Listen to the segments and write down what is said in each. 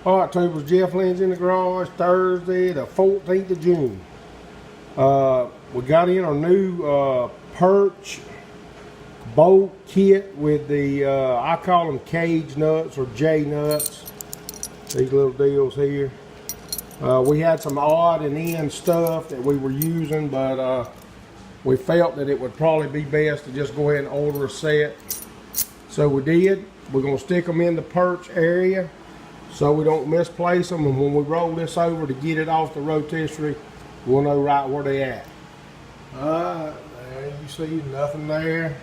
All right, Tubers, Jeff Lynn's in the garage, Thursday, the 14th of June. We got in our new perch bolt kit with the, I call them cage nuts or J nuts. These little deals here. We had some odd and end stuff that we were using, but we felt that it would probably be best to just go ahead and order a set. So we did. We're going to stick them in the perch area so we don't misplace them, and when we roll this over to get it off the rotisserie, we'll know right where they at. There you see nothing there.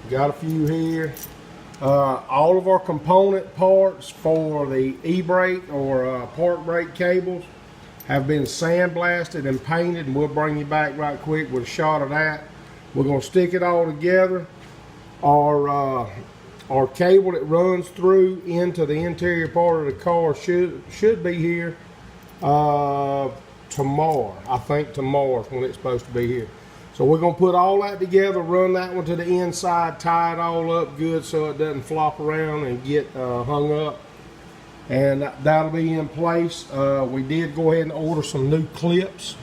Got a few here. All of our component parts for the e-brake or park brake cables have been sandblasted and painted, and we'll bring you back right quick with a shot of that. We're going to stick it all together. Our cable that runs through into the interior part of the car should be here tomorrow. I think tomorrow is when it's supposed to be here. So we're going to put all that together, run that one to the inside, tie it all up good so it doesn't flop around and get hung up. And that'll be in place. We did go ahead and order some new clips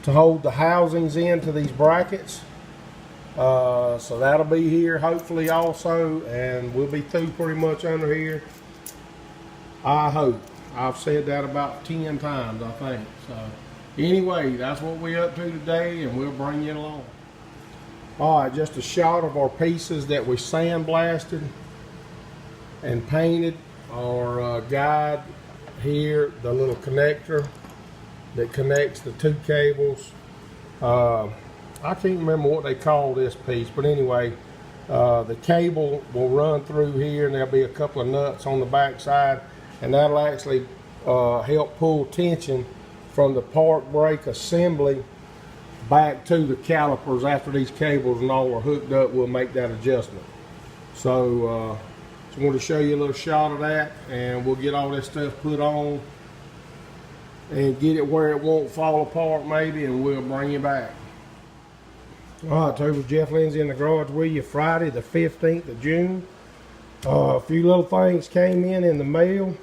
to hold the housings into these brackets. So that'll be here hopefully also, and we'll be through pretty much under here. I hope. I've said that about 10 times, I think. So anyway, that's what we're up to today, and we'll bring you along. Alright, just a shot of our pieces that we sandblasted and painted. Our guide here, the little connector that connects the two cables. I can't remember what they call this piece, but anyway, the cable will run through here, and there'll be a couple of nuts on the back side, and that'll actually help pull tension from the park brake assembly back to the calipers. After these cables and all are hooked up, we'll make that adjustment. So just wanted to show you a little shot of that, and we'll get all this stuff put on and get it where it won't fall apart maybe, and we'll bring you back. Alright, Tubers, Jeff Lynn's in the garage with you, Friday the 15th of June. A few little things came in the mail.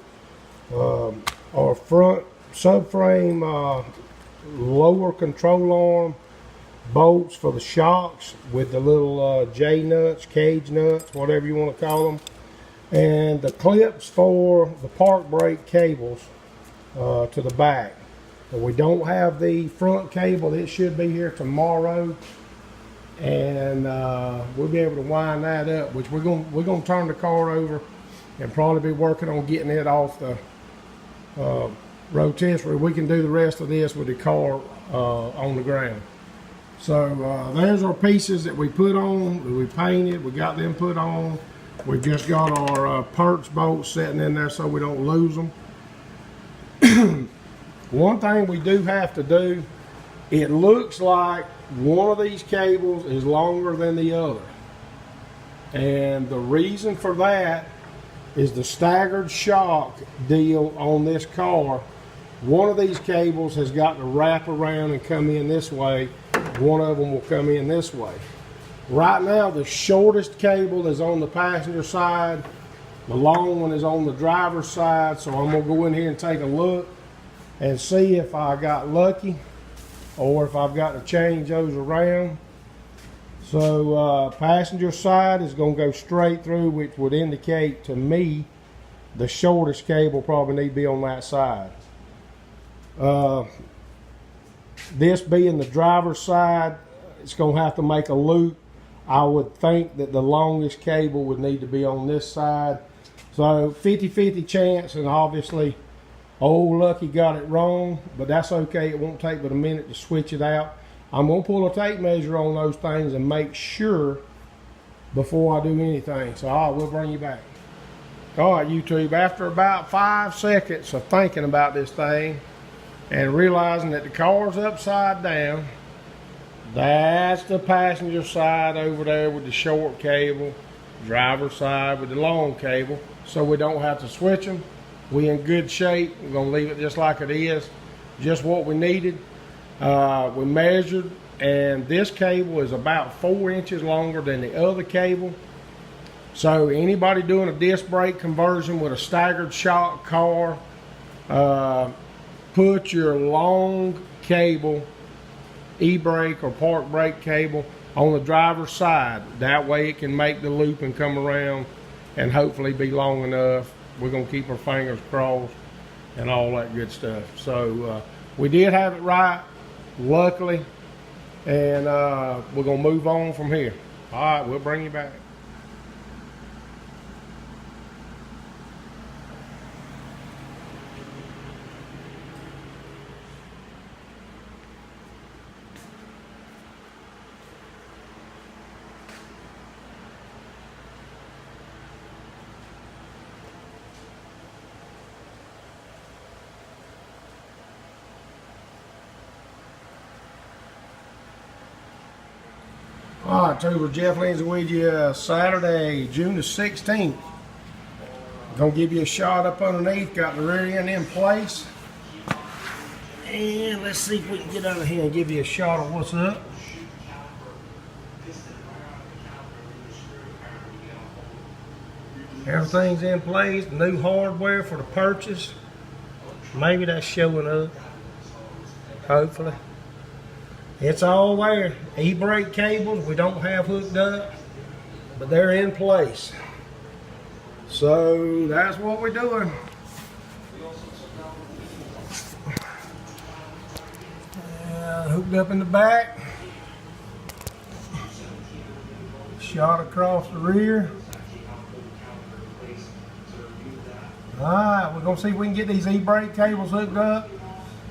Our front subframe lower control arm bolts for the shocks with the little J nuts, cage nuts, whatever you want to call them. And the clips for the park brake cables to the back. But we don't have the front cable. It should be here tomorrow. And we'll be able to wind that up, which we're going to turn the car over and probably be working on getting it off the rotisserie. We can do the rest of this with the car on the ground. So there's our pieces that we put on, that we painted, we got them put on. We've just got our perch bolts sitting in there so we don't lose them. One thing we do have to do, it looks like one of these cables is longer than the other, and the reason for that is the staggered shock deal on this car. One of these cables has got to wrap around and come in this way. One of them will come in this way. Right now the shortest cable is on the passenger side, the long one is on the driver's side. So I'm going to go in here and take a look and see if I got lucky or if I've got to change those around. So passenger side is going to go straight through, which would indicate to me the shortest cable probably need to be on that side. This being the driver's side, it's going to have to make a loop. I would think that the longest cable would need to be on this side. So 50-50 chance, and obviously old Lucky got it wrong, but that's okay. It won't take but a minute to switch it out. I'm going to pull a tape measure on those things and make sure before I do anything. So we'll bring you back. All right, YouTube, after about 5 seconds of thinking about this thing and realizing that the car's upside down, that's the passenger side over there with the short cable, driver's side with the long cable, so we don't have to switch them. We in good shape. We're going to leave it just like it is, just what we needed. We measured, and this cable is about 4 inches longer than the other cable. So anybody doing a disc brake conversion with a staggered shock car Put your long cable, e-brake or park brake cable, on the driver's side. That way it can make the loop and come around and hopefully be long enough. We're gonna keep our fingers crossed and all that good stuff. So we did have it right, luckily, and we're gonna move on from here. All right, we'll bring you back. All right, Trooper, Jeff Lindsay with you Saturday, June the 16th. Gonna give you a shot up underneath, got the rear end in place. And let's see if we can get under here and give you a shot of what's up. Everything's in place, new hardware for the purchase. Maybe that's showing up, hopefully. It's all there. E-brake cables we don't have hooked up, but they're in place. So that's what we're doing. Hooked up in the back. Shot across the rear. Alright, we're going to see if we can get these e-brake cables hooked up,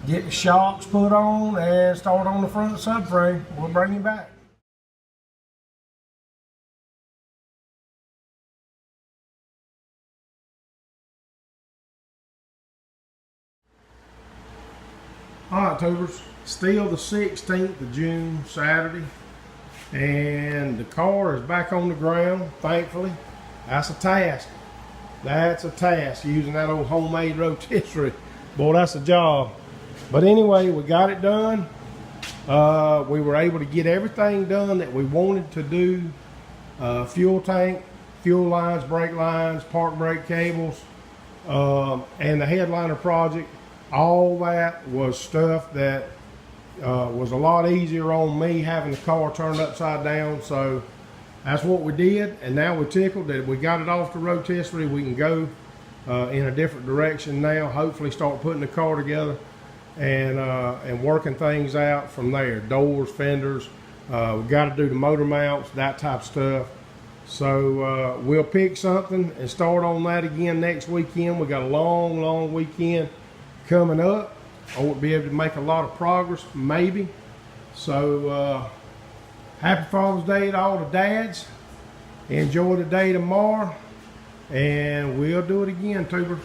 get the shocks put on, and start on the front subframe. We'll bring you back. Alright, tubers, still the 16th of June, Saturday, and the car is back on the ground, thankfully. That's a task. That's a task, using that old homemade rotisserie. Boy, that's a job. But anyway, we got it done. We were able to get everything done that we wanted to do. Fuel tank, fuel lines, brake lines, park brake cables, and the headliner project. All that was stuff that was a lot easier on me having the car turned upside down. So that's what we did, and now we're tickled that we got it off the rotisserie. We can go in a different direction now, hopefully start putting the car together and working things out from there. Doors, fenders, we got to do the motor mounts, that type of stuff. So we'll pick something and start on that again next weekend. We got a long weekend coming up. I won't be able to make a lot of progress, maybe. So happy Father's Day to all the dads. Enjoy the day tomorrow, and we'll do it again, tubers.